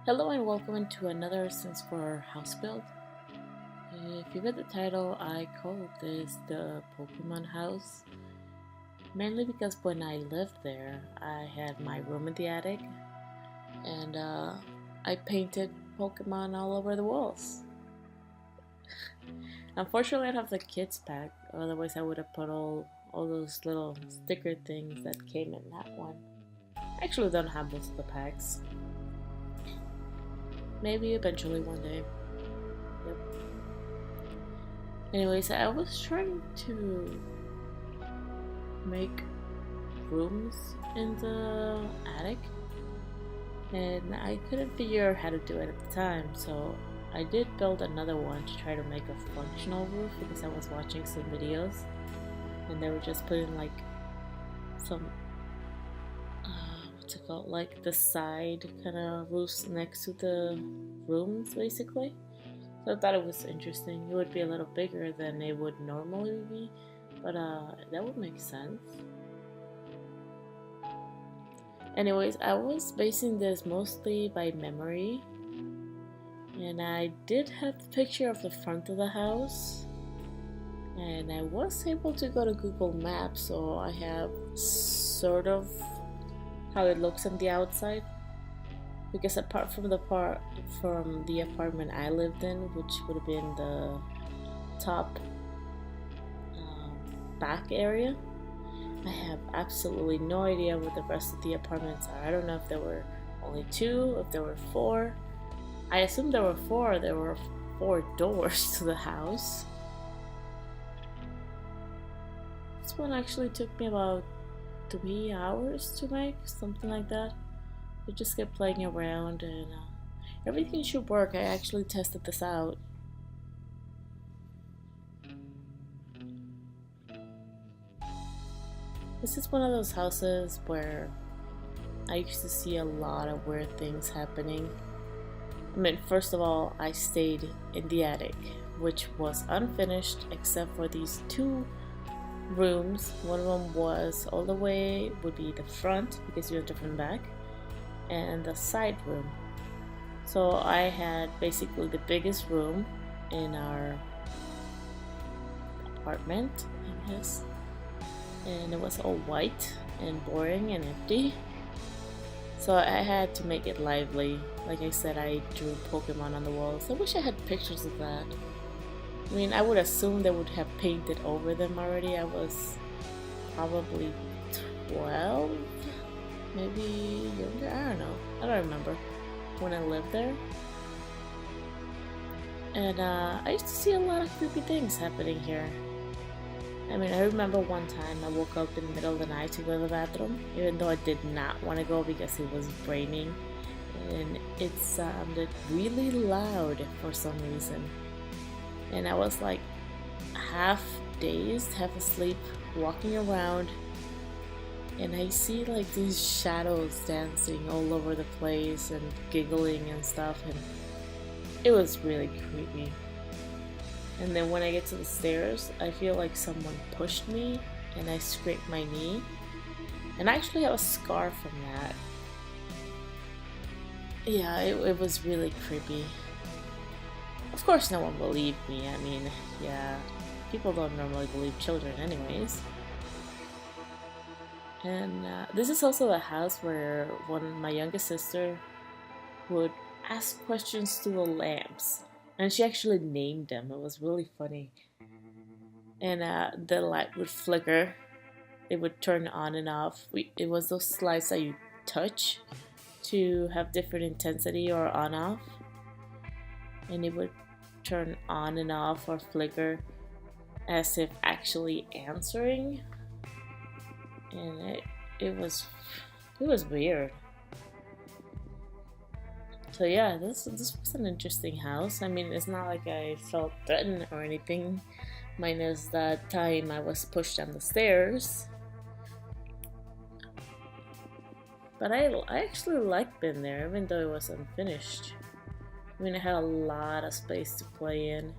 Hello and welcome to another Sims4 house build. If you read the title, I called this the Pokemon house, mainly because when I lived there, I had my room in the attic and I painted Pokemon all over the walls. Unfortunately, I don't have the kids pack, otherwise I would have put all those little sticker things that came in that one. I actually don't have most of the packs. Maybe eventually one day. Yep. Anyways, I was trying to make rooms in the attic and I couldn't figure out how to do it at the time, so I did build another one to try to make a functional roof because I was watching some videos and they were just putting like some what's it called, like the side kind of roofs next to the rooms basically. So I thought it was interesting. It would be a little bigger than it would normally be, but that would make sense. Anyways, I was basing this mostly by memory, and I did have the picture of the front of the house, and I was able to go to Google Maps, so I have sort of how it looks on the outside. Because apart from the apartment I lived in, which would have been the top back area, I have absolutely no idea what the rest of the apartments are. I don't know if there were only two, if there were four. I assume there were four. There were four doors to the house. This one actually took me about 3 hours to make, something like that. I just kept playing around and everything should work. I actually tested this out. This is one of those houses where I used to see a lot of weird things happening. I mean, first of all, I stayed in the attic, which was unfinished except for these two rooms. One of them was all the way, would be the front because you enter from the back, and the side room. So I had basically the biggest room in our apartment, I guess. And it was all white and boring and empty. So I had to make it lively. Like I said, I drew Pokemon on the walls. I wish I had pictures of that. I mean, I would assume they would have painted over them already. I was probably 12, maybe younger, I don't know. I don't remember when I lived there. And I used to see a lot of creepy things happening here. I mean, I remember one time I woke up in the middle of the night to go to the bathroom, even though I did not want to go because it was raining, and it sounded really loud for some reason. And I was like half dazed, half asleep, walking around, and I see like these shadows dancing all over the place and giggling and stuff, and it was really creepy. And then when I get to the stairs, I feel like someone pushed me and I scraped my knee. And I actually have a scar from that. Yeah, it was really creepy. Of course no one believed me. I mean, yeah, people don't normally believe children anyways. And this is also the house where my youngest sister would ask questions to the lamps. And she actually named them. It was really funny. And the light would flicker. It would turn on and off. It was those lights that you touch to have different intensity or on off. And it would turn on and off or flicker as if actually answering. And it was weird. So yeah, this was an interesting house. I mean, it's not like I felt threatened or anything, minus that time I was pushed down the stairs. But I actually liked being there, even though it was unfinished. I mean, I had a lot of space to play in,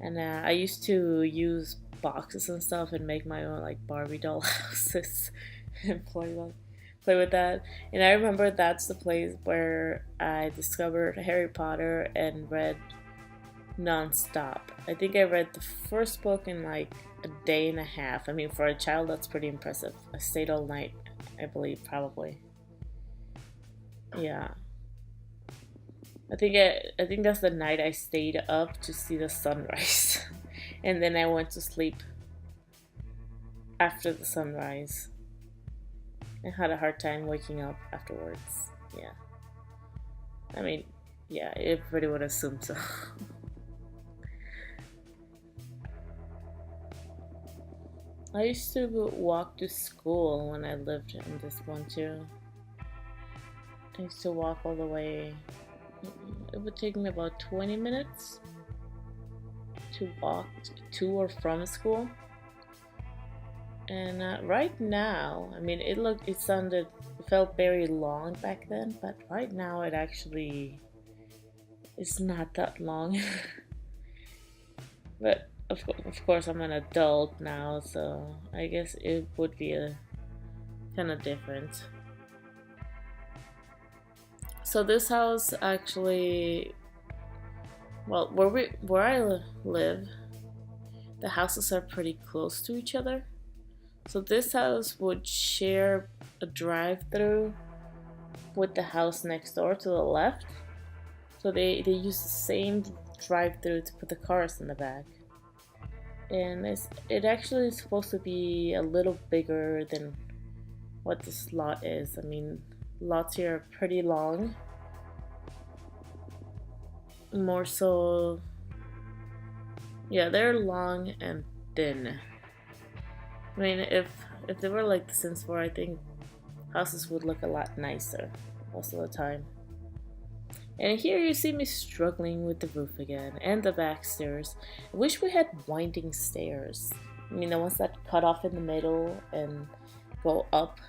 and I used to use boxes and stuff and make my own like Barbie doll houses and play them. play with that. And I remember that's the place where I discovered Harry Potter and read non-stop. I think I read the first book in like a day and a half. I mean, for a child, that's pretty impressive. I stayed all night, I believe, probably. Yeah. I think that's the night I stayed up to see the sunrise. And then I went to sleep after the sunrise. I had a hard time waking up afterwards. Yeah. I mean, yeah, everybody would assume so. I used to walk to school when I lived in this one too. I used to walk all the way. It would take me about 20 minutes to walk to or from school. And right now, I mean, it felt very long back then, but right now it actually is not that long. But of course, I'm an adult now, so I guess it would be a kind of different. So this house actually, well, where I live, the houses are pretty close to each other. So this house would share a drive-through with the house next door to the left. So they use the same drive-through to put the cars in the back. And it actually is supposed to be a little bigger than what this lot is. I mean, lots here are pretty long. More so, yeah, they're long and thin. I mean, if they were like the Sims 4, I think houses would look a lot nicer most of the time. And here you see me struggling with the roof again and the back stairs. I wish we had winding stairs. I mean, the ones that cut off in the middle and go up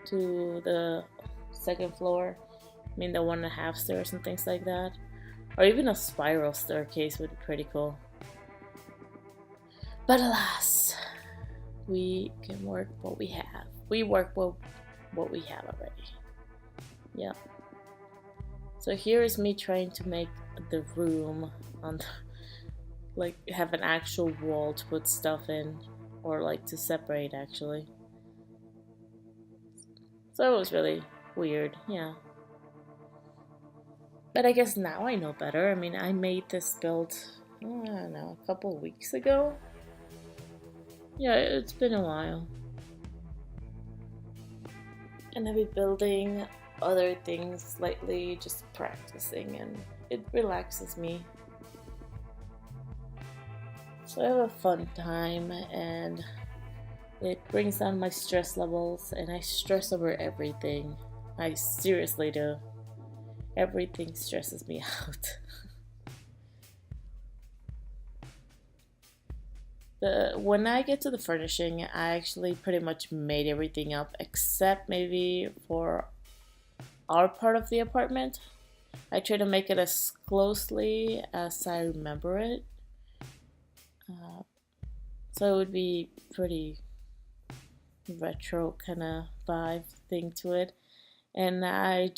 to the second floor. I mean, the 1.5 stairs and things like that. Or even a spiral staircase would be pretty cool. But alas, we can work what we have. We work what we have already. Yeah. So here is me trying to make the room on the, like have an actual wall to put stuff in, or like to separate actually. So it was really weird, yeah. But I guess now I know better. I mean, I made this build, I don't know, a couple of weeks ago. Yeah, it's been a while. And I've been building other things lately, just practicing, and it relaxes me. So I have a fun time, and it brings down my stress levels, and I stress over everything. I seriously do. Everything stresses me out. When I get to the furnishing, I actually pretty much made everything up, except maybe for our part of the apartment. I try to make it as closely as I remember it. So it would be pretty retro kind of vibe thing to it. And I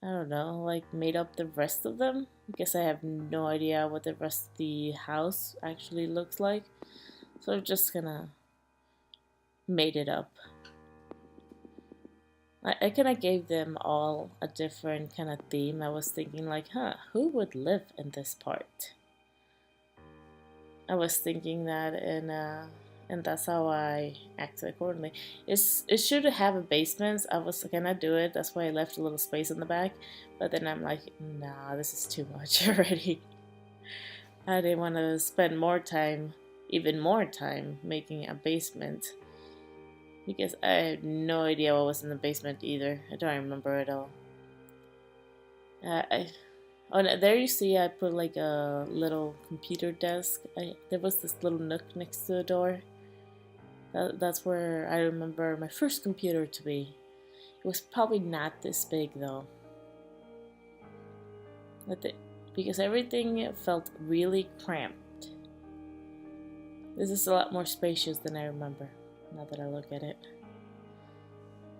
don't know, like made up the rest of them. I guess I have no idea what the rest of the house actually looks like. So I'm just gonna made it up. I kind of gave them all a different kind of theme. I was thinking like, who would live in this part? I was thinking that, and that's how I acted accordingly. It should have a basement. I was gonna do it. That's why I left a little space in the back. But then I'm like, nah, this is too much already. I didn't want to spend more time, even more time, making a basement. Because I had no idea what was in the basement either. I don't remember at all. There you see I put like a little computer desk. There was this little nook next to the door. That's where I remember my first computer to be. It was probably not this big though. Because everything felt really cramped. This is a lot more spacious than I remember, now that I look at it.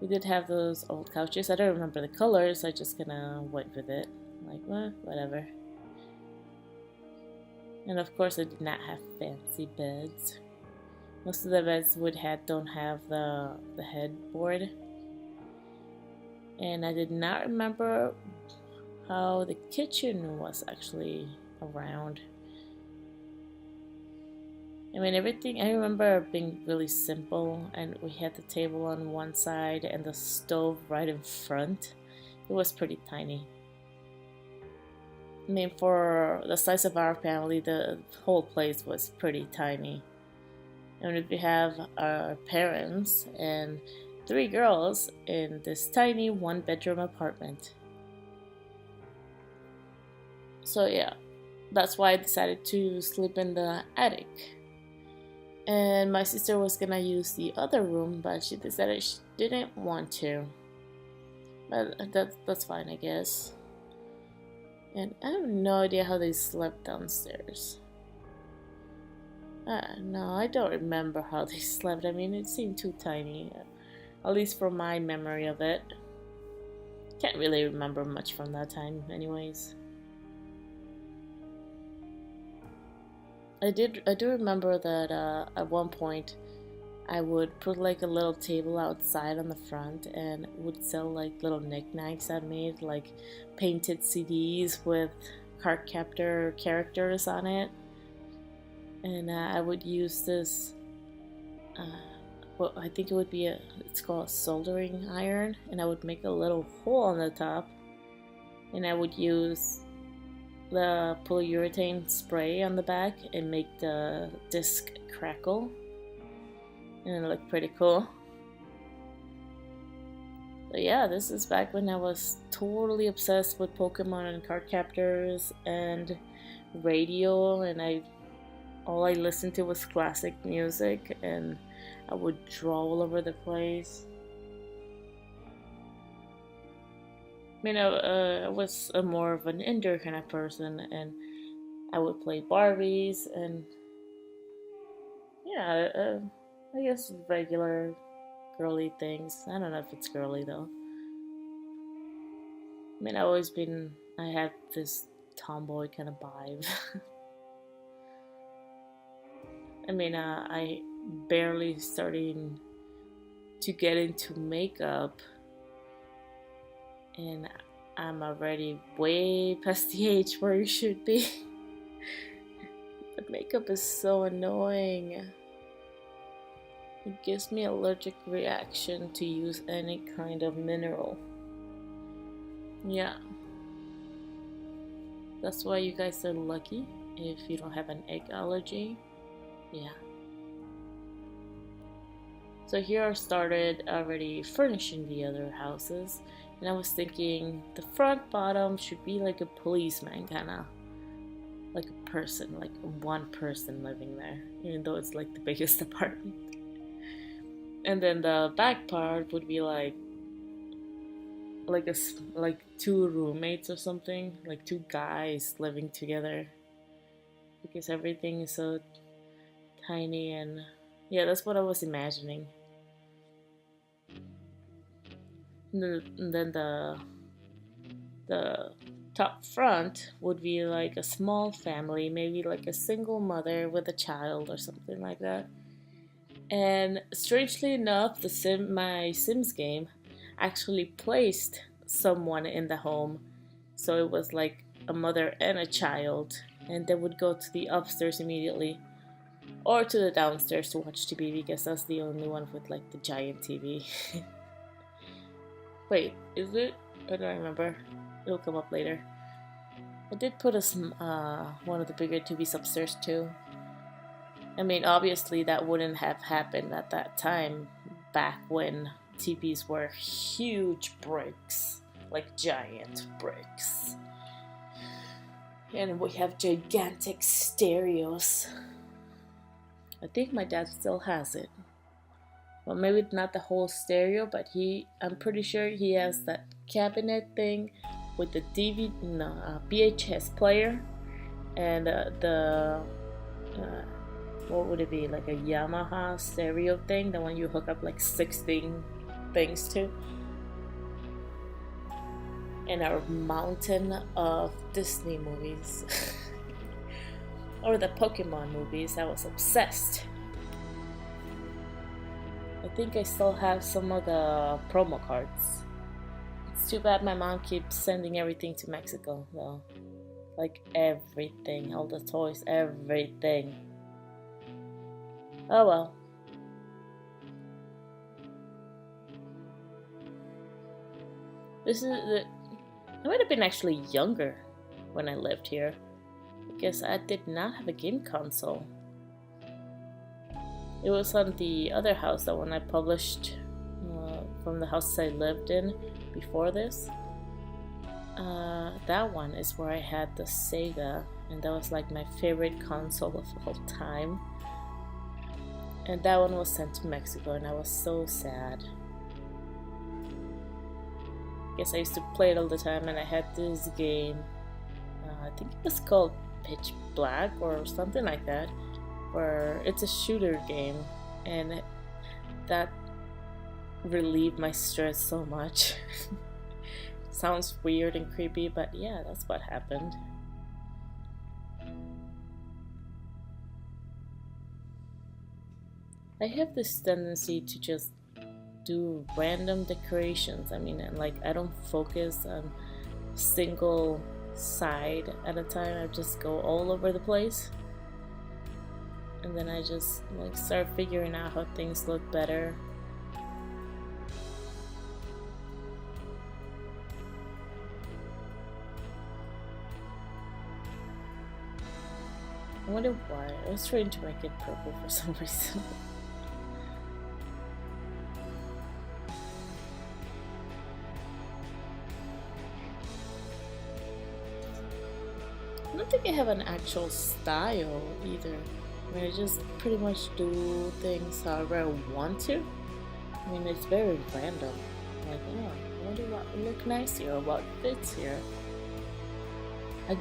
We did have those old couches. I don't remember the colors. I just kinda went with it. Like, well, whatever. And of course, I did not have fancy beds. Most of the beds don't have the headboard. And I did not remember how the kitchen was actually around. I mean, everything, I remember being really simple, and we had the table on one side and the stove right in front. It was pretty tiny. I mean, for the size of our family, the whole place was pretty tiny. And if we have our parents and 3 girls in this tiny 1-bedroom apartment. So yeah, that's why I decided to sleep in the attic. And my sister was gonna use the other room, but she decided she didn't want to. But that's fine, I guess. And I have no idea how they slept downstairs. No, I don't remember how they slept. I mean, it seemed too tiny, at least from my memory of it. Can't really remember much from that time anyways. I do remember that at one point I would put like a little table outside on the front and would sell like little knickknacks I made, like painted CDs with card captor characters on it. And I would use this, well, I think it would be it's called a soldering iron, and I would make a little hole on the top, and I would use the polyurethane spray on the back and make the disc crackle, and it looked pretty cool. But yeah, this is back when I was totally obsessed with Pokemon and card captors and radio, and all I listened to was classic music, and I would draw all over the place. I mean, I was more of an indoor kind of person, and I would play Barbies, and yeah, I guess regular girly things. I don't know if it's girly though. I mean, I had this tomboy kind of vibe. I mean, I barely starting to get into makeup, and I'm already way past the age where you should be. But makeup is so annoying. It gives me allergic reaction to use any kind of mineral. Yeah. That's why you guys are lucky if you don't have an egg allergy. Yeah. So here I started already furnishing the other houses, and I was thinking the front bottom should be like a policeman, kinda like a person, like one person living there, even though it's like the biggest apartment. And then the back part would be like 2 roommates or something, like 2 guys living together, because everything is so tiny. And yeah, that's what I was imagining. And then the top front would be like a small family, maybe like a single mother with a child or something like that. And strangely enough, my Sims game actually placed someone in the home, so it was like a mother and a child, and they would go to the upstairs immediately, or to the downstairs to watch TV, because that's the only one with like the giant TV. Wait, is it? I don't remember. It'll come up later. I did put one of the bigger TVs upstairs too. I mean, obviously that wouldn't have happened at that time, back when TVs were huge bricks, like giant bricks. And we have gigantic stereos. I think my dad still has it. Well, maybe not the whole stereo, but I'm pretty sure he has that cabinet thing with the VHS player, and what would it be, like a Yamaha stereo thing, the one you hook up like 16 things too. And our mountain of Disney movies. Or the Pokemon movies, I was obsessed. I think I still have some of the promo cards. It's too bad my mom keeps sending everything to Mexico though. Like everything, all the toys, everything. Oh well. I might have been actually younger when I lived here, because I did not have a game console. It was on the other house, the one I published from the house I lived in before this. That one is where I had the Sega, and that was like my favorite console of all time. And that one was sent to Mexico, and I was so sad. Guess I used to play it all the time, and I had this game. I think it was called Pitch Black or something like that, where it's a shooter game, and that relieved my stress so much. Sounds weird and creepy, but yeah, that's what happened. I have this tendency to just do random decorations. I mean, like, I don't focus on single side at a time. I just go all over the place, and then I just like start figuring out how things look better. I wonder why. I was trying to make it purple for some reason. I don't think I have an actual style either. I mean, I just pretty much do things however I want to. I mean, it's very random. Like, oh, I wonder what would look nice here or what fits here. I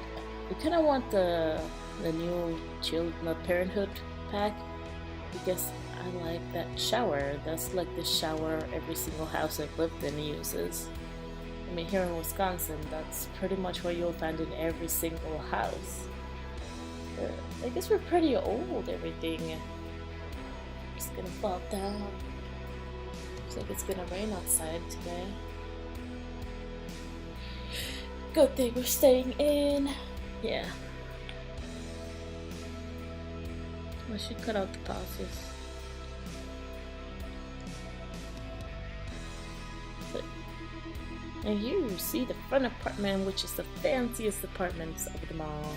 kind of want the new Parenthood pack, because I like that shower. That's like the shower every single house I've lived in uses. I mean, here in Wisconsin, that's pretty much what you'll find in every single house. I guess we're pretty old, everything. Just gonna fall down. Looks like it's gonna rain outside today. Good thing we're staying in. Yeah. I should cut out the pauses. And here you see the front apartment, which is the fanciest apartments of them all.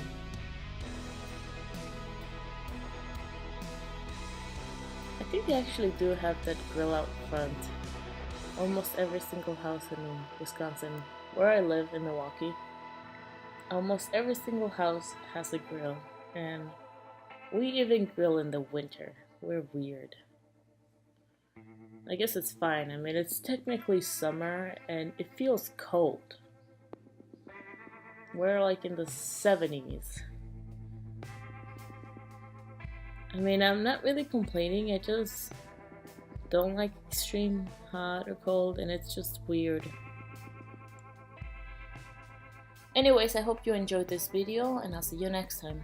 I think they actually do have that grill out front. Almost every single house in Wisconsin, where I live in Milwaukee, almost every single house has a grill, and we even grill in the winter. We're weird. I guess it's fine. I mean, it's technically summer and it feels cold. We're like in the 70s. I mean, I'm not really complaining. I just don't like extreme hot or cold, and it's just weird. Anyways, I hope you enjoyed this video, and I'll see you next time.